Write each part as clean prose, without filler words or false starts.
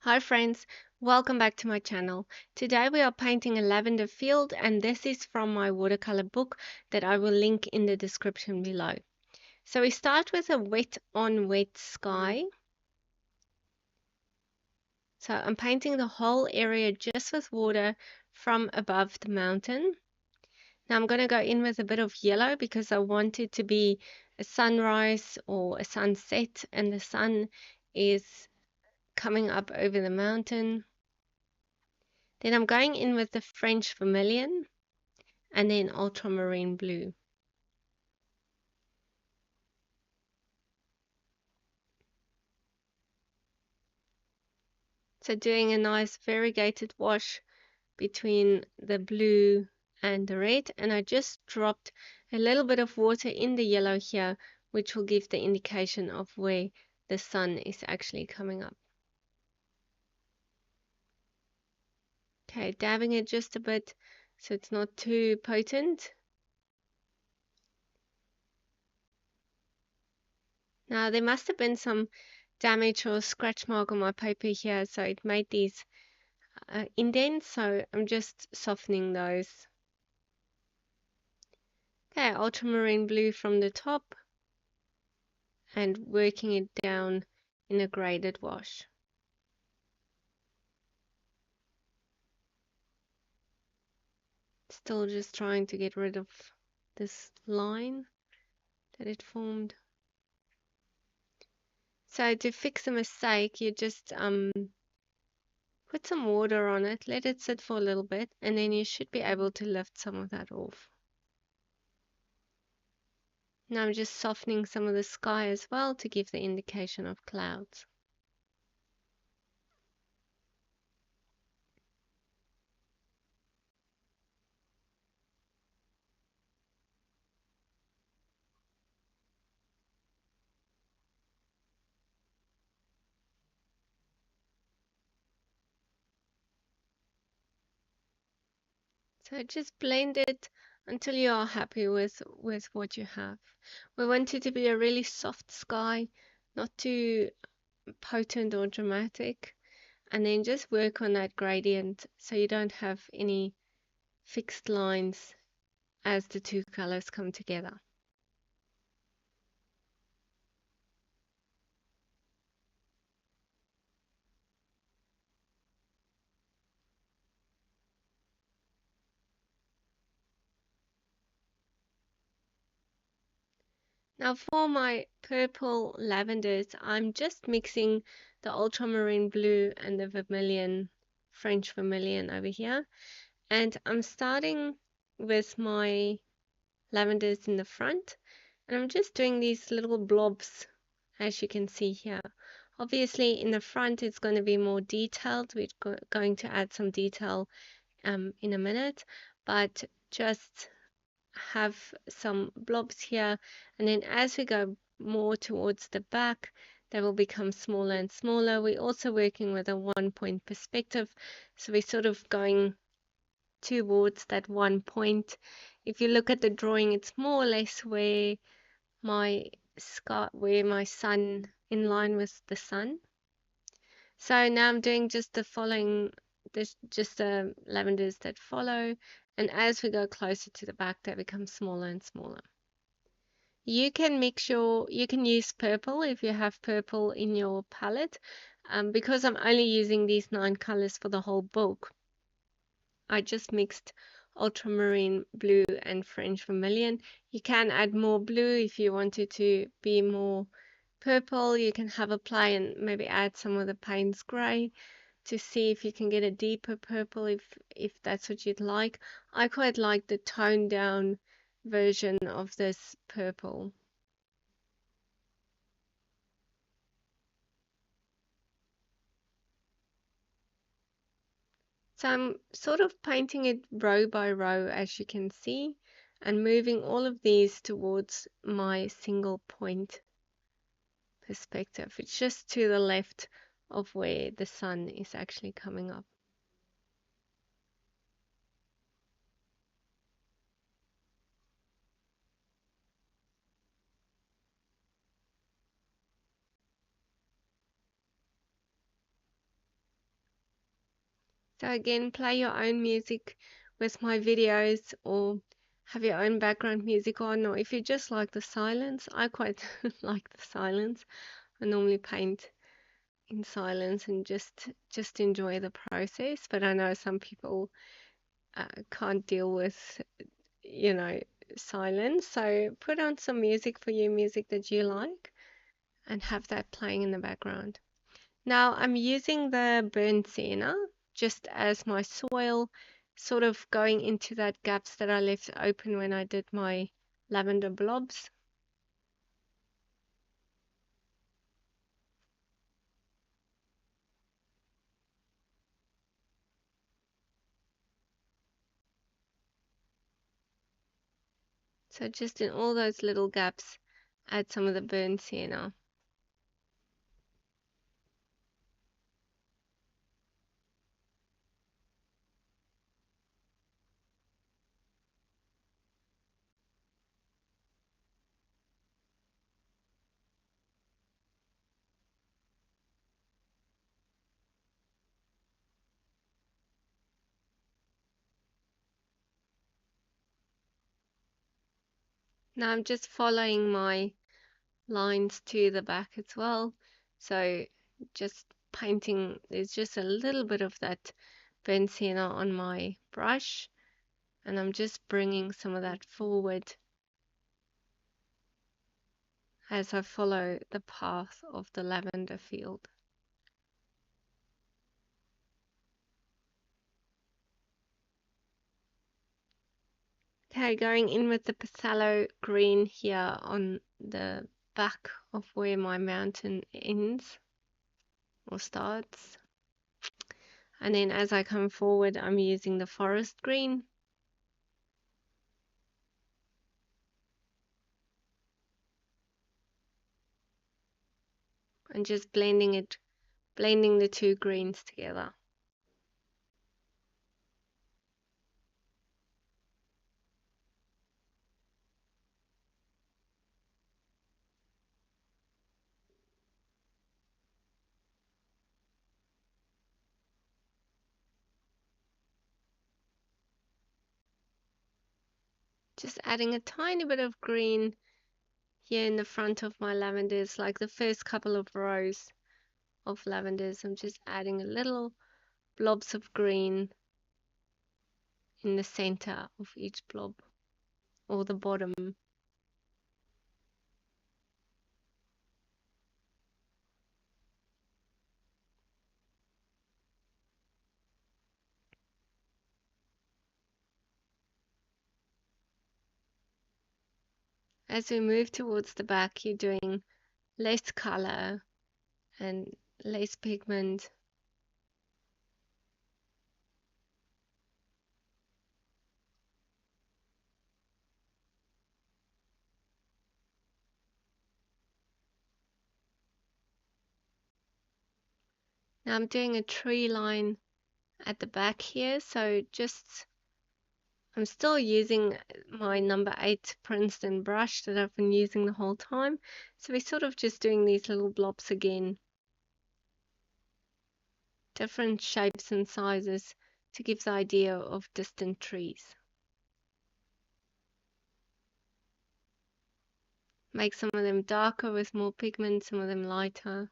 Hi friends, welcome back to my channel. Today we are painting a lavender field and this is from my watercolor book that I will link in the description below. So we start with a wet on wet sky. So I'm painting the whole area just with water from above the mountain. Now I'm going to go in with a bit of yellow because I want it to be a sunrise or a sunset and the sun is coming up over the mountain. Then I'm going in with the French vermilion and then ultramarine blue. So doing a nice variegated wash between the blue and the red, and I just dropped a little bit of water in the yellow here, which will give the indication of where the sun is actually coming up. Okay, dabbing it just a bit so it's not too potent. Now there must have been some damage or scratch mark on my paper here, so it made these indents, so I'm just softening those. Okay, ultramarine blue from the top and working it down in a graded wash. Still just trying to get rid of this line that it formed. So to fix a mistake, you just put some water on it, let it sit for a little bit, and then you should be able to lift some of that off. Now I'm just softening some of the sky as well to give the indication of clouds. So just blend it until you are happy with what you have. We want it to be a really soft sky, not too potent or dramatic, and then just work on that gradient so you don't have any fixed lines as the two colors come together. Now for my purple lavenders, I'm just mixing the ultramarine blue and the vermilion, French vermilion over here. And I'm starting with my lavenders in the front. And I'm just doing these little blobs, as you can see here. Obviously in the front it's going to be more detailed. We're going to add some detail in a minute. But just have some blobs here, and then as we go more towards the back they will become smaller and smaller. We're also working with a 1-point perspective, so we're sort of going towards that 1 point. If you look at the drawing, it's more or less where my sun, in line with the sun. So now I'm doing just the following, just the lavenders that follow, and as we go closer to the back they become smaller and smaller. You can use purple if you have purple in your palette. Because I'm only using these 9 colors for the whole book, I just mixed ultramarine blue and French vermilion. You can add more blue if you wanted to be more purple. You can have a play and maybe add some of the Payne's gray to see if you can get a deeper purple if that's what you'd like. I quite like the toned down version of this purple. So I'm sort of painting it row by row, as you can see, and moving all of these towards my single point perspective. It's just to the left of where the sun is actually coming up. So again, play your own music with my videos, or have your own background music on, or if you just like the silence, I quite like the silence. I normally paint in silence and just enjoy the process, but I know some people can't deal with, you know, silence. So put on some music for you, music that you like, and have that playing in the background. Now I'm using the burnt sienna just as my soil, sort of going into that gaps that I left open when I did my lavender blobs. So just in all those little gaps, add some of the burnt sienna. Now I'm just following my lines to the back as well. So just painting, there's just a little bit of that burnt sienna on my brush, and I'm just bringing some of that forward as I follow the path of the lavender field. Okay, going in with the phthalo green here on the back of where my mountain ends or starts. And then as I come forward, I'm using the forest green. And just blending the two greens together. Just adding a tiny bit of green here in the front of my lavenders, like the first couple of rows of lavenders. I'm just adding a little blobs of green in the center of each blob, or the bottom. As we move towards the back, you're doing less color and less pigment. Now I'm doing a tree line at the back here, so just I'm still using my number 8 Princeton brush that I've been using the whole time. So we're sort of just doing these little blobs again, different shapes and sizes to give the idea of distant trees. Make some of them darker with more pigment, some of them lighter.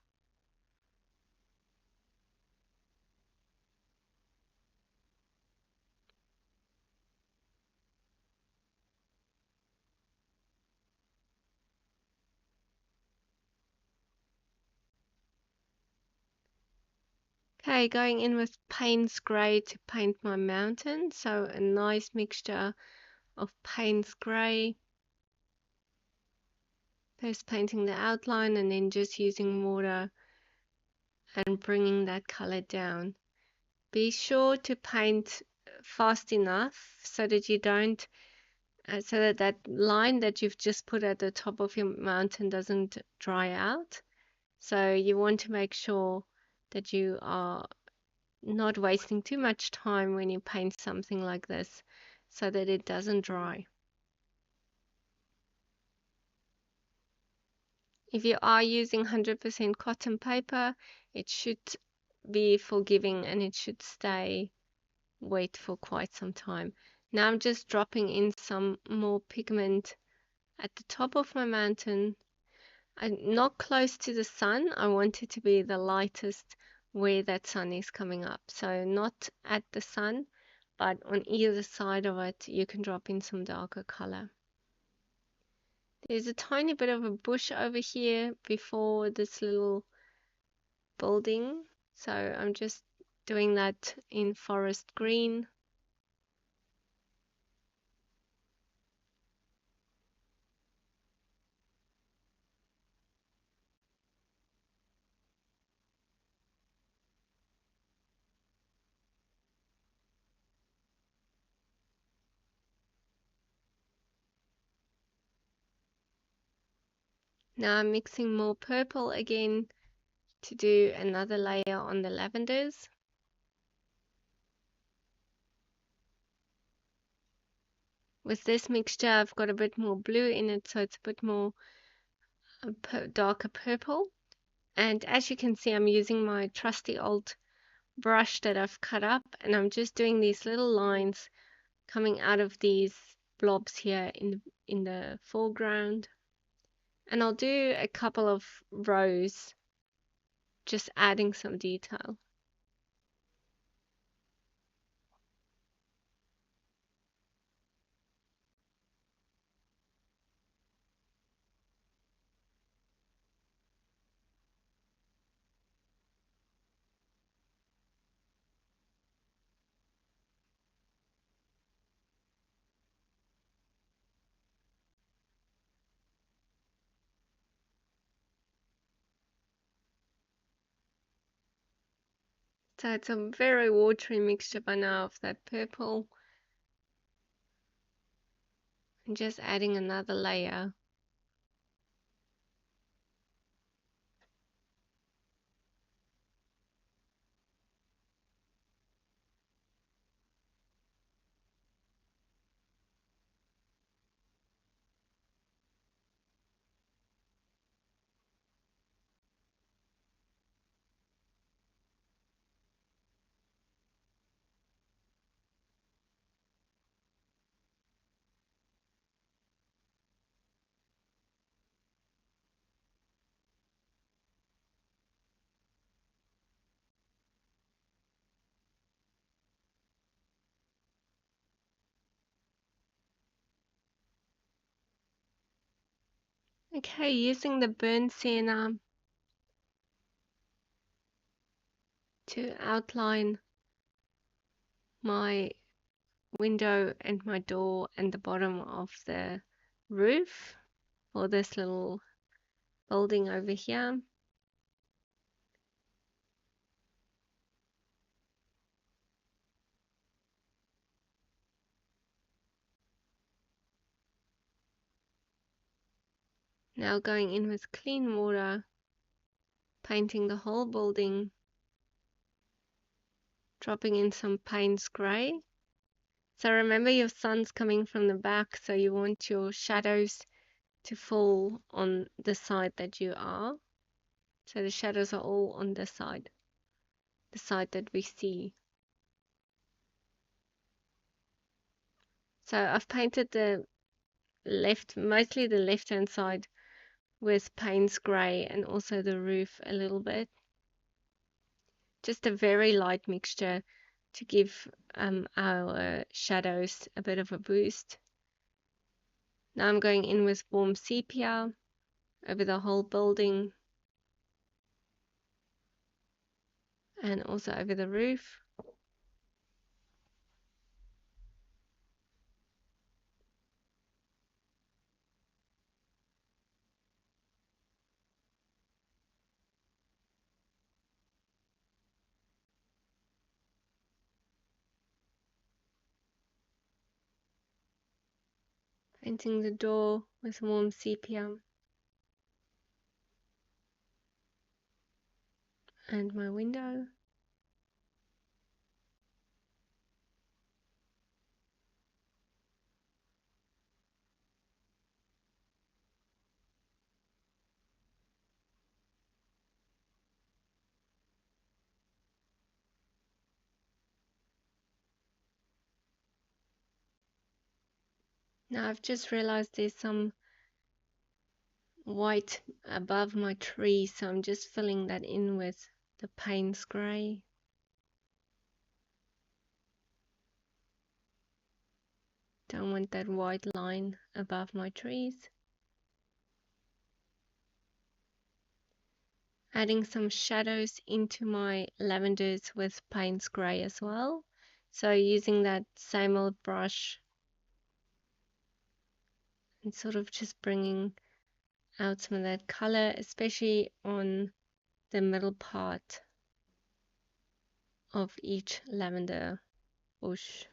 Okay, going in with Payne's Grey to paint my mountain. So a nice mixture of Payne's Grey. First painting the outline and then just using water and bringing that color down. Be sure to paint fast enough so that you don't, so that that line that you've just put at the top of your mountain doesn't dry out. So you want to make sure that you are not wasting too much time when you paint something like this so that it doesn't dry. If you are using 100% cotton paper, it should be forgiving and it should stay wet for quite some time. Now I'm just dropping in some more pigment at the top of my mountain. I'm not close to the sun. I want it to be the lightest where that sun is coming up. So not at the sun, but on either side of it, you can drop in some darker color. There's a tiny bit of a bush over here before this little building. So I'm just doing that in forest green. Now I'm mixing more purple again to do another layer on the lavenders. With this mixture, I've got a bit more blue in it, so it's a bit more darker purple. And as you can see, I'm using my trusty old brush that I've cut up, and I'm just doing these little lines coming out of these blobs here in the foreground. And I'll do a couple of rows, just adding some detail. So it's a very watery mixture by now of that purple. And just adding another layer. Okay, using the burnt sienna to outline my window and my door and the bottom of the roof for this little building over here. Now going in with clean water, painting the whole building, dropping in some Payne's grey. So remember, your sun's coming from the back, so you want your shadows to fall on the side that you are. So the shadows are all on this side, the side that we see. So I've painted the mostly the left-hand side with Payne's grey and also the roof a little bit. Just a very light mixture to give our shadows a bit of a boost. Now I'm going in with warm sepia over the whole building and also over the roof. Painting the door with warm sepia and my window. Now I've just realized there's some white above my tree, so I'm just filling that in with the Payne's grey. Don't want that white line above my trees. Adding some shadows into my lavenders with Payne's grey as well. So using that same old brush and sort of just bringing out some of that color, especially on the middle part of each lavender bush.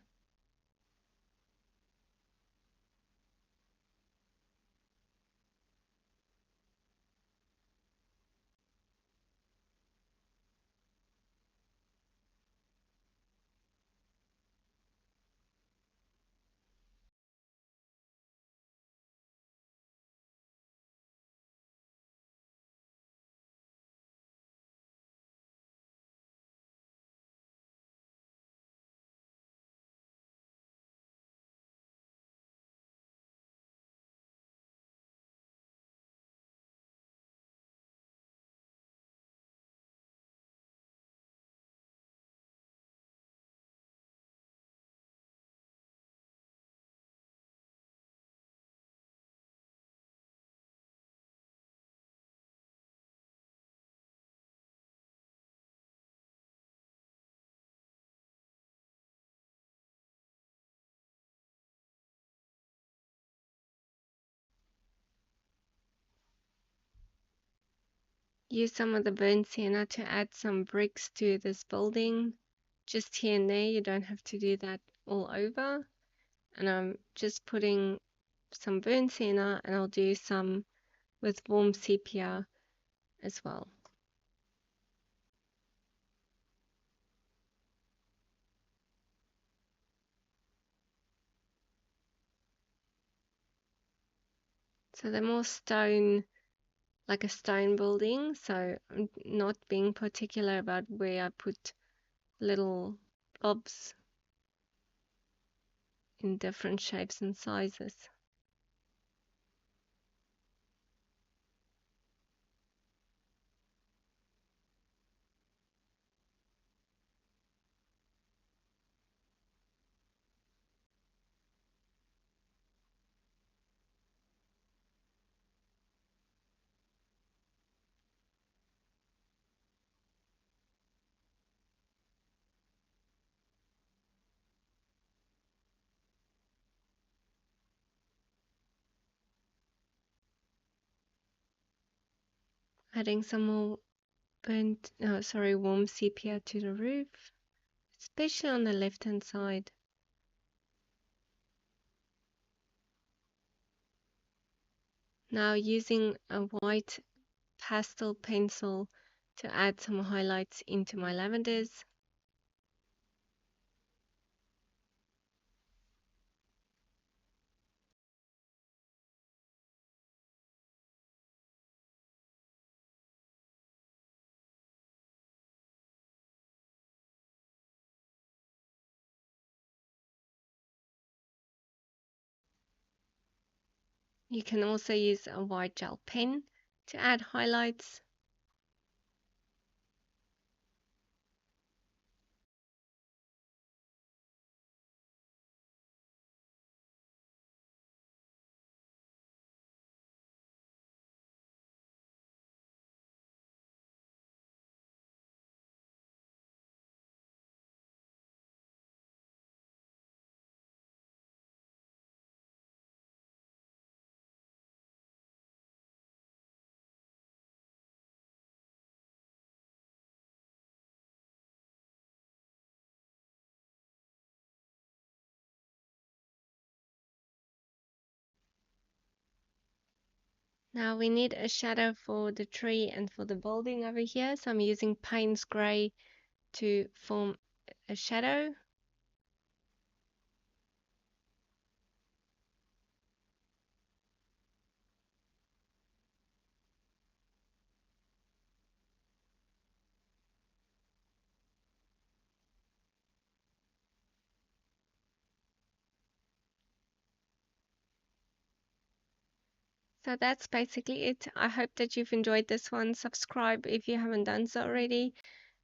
Use some of the burnt sienna to add some bricks to this building, just here and there. You don't have to do that all over. And I'm just putting some burnt sienna, and I'll do some with warm sepia as well. So they're more stone, like a stone building, so I'm not being particular about where I put little blobs in different shapes and sizes. Adding some more warm sepia to the roof, especially on the left hand side. Now using a white pastel pencil to add some highlights into my lavenders. You can also use a white gel pen to add highlights. Now we need a shadow for the tree and for the building over here, so I'm using Payne's grey to form a shadow. So that's basically it. I hope that you've enjoyed this one. Subscribe if you haven't done so already.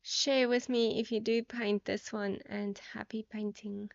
Share with me if you do paint this one, and happy painting.